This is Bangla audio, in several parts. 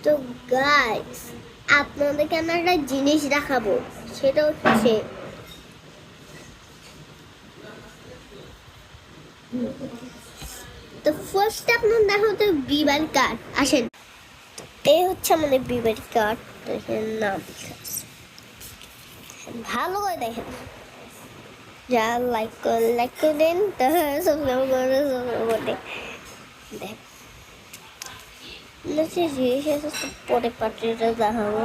তো গাইস, আপনাদেরকে আমি একটা জিনিস দেখাবো। সেটা হচ্ছে তো ফার্স্ট আপনার দেখা হচ্ছে বিবারি কার্ড। আসেন, এই হচ্ছে আমাদের বিবারি কার্ড। দেখেন নাম লেখা আছে। ভালো করে দেখেন, যা লাইক করে দেন, তাহলে সাবস্ক্রাইব করে দেখ। জিনিস আছে, পরে পার্টিটা দেখাবো।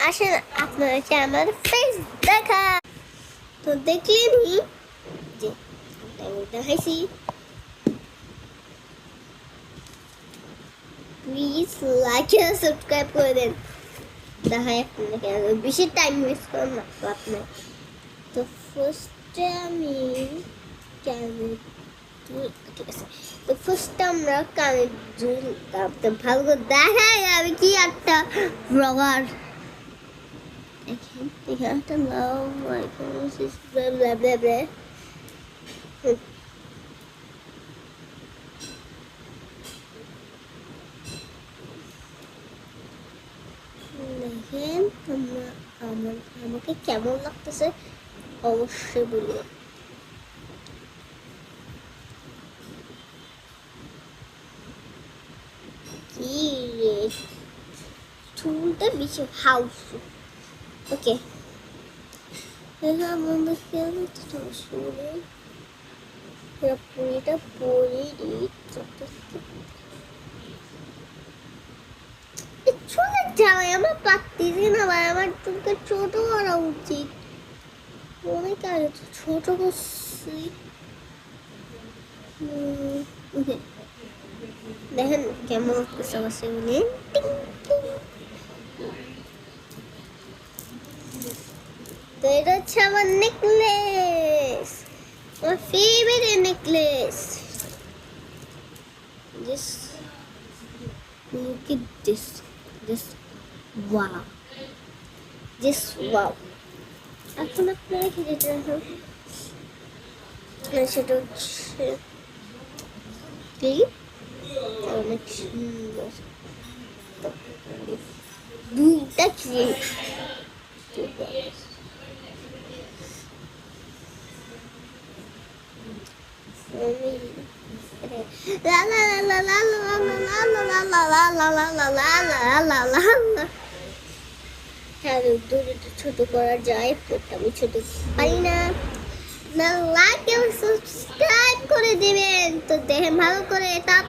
আসেন আপনাদেরকে আমার ফেস দেখা। তো দেখলেনি যে দেখাইছি। প্লিজ লাইক আর সাবস্ক্রাইব করে দেন। দেখাই আপনাদেরকে, বেশি টাইম ওয়েস্ট করেন না, লাভ নেই। তো ফার্স্টে আমি ঠিক আছে। তো ফার্স্টে আমরা কানে জুল ভালো করে দেখাই আমি কি একটা ব্লগার। দেখেন একটা নাও দেখেন আমাকে কেমন লাগতেছে অবশ্যই বলুন। কি রে, চুলটা বেশি হাউস। ওকে, আমাদের কেন শুনে পুরিটা পরে চুলের জ্বালায় আমার পারতেছি না ভাই। আমার চুলকে ছোট করা উচিত, অনেক আগে তো ছোট করছি। দেখেন কেমন করছে আমার সেগুলি। তো এটা হচ্ছে আমার নেকলেস, আমার favourite necklace. This, look at this, wow, this wow. এখন আপনারা কি যেটা দেখেন সেটা হচ্ছে ক্লিপ, অনেক সুন্দর। দুইটা ক্লিপ, ছোট করা যায়, আমি ছোট পারি না। লাইক এবং সাবস্ক্রাইব করে দিবেন। তো দেখেন ভালো করে।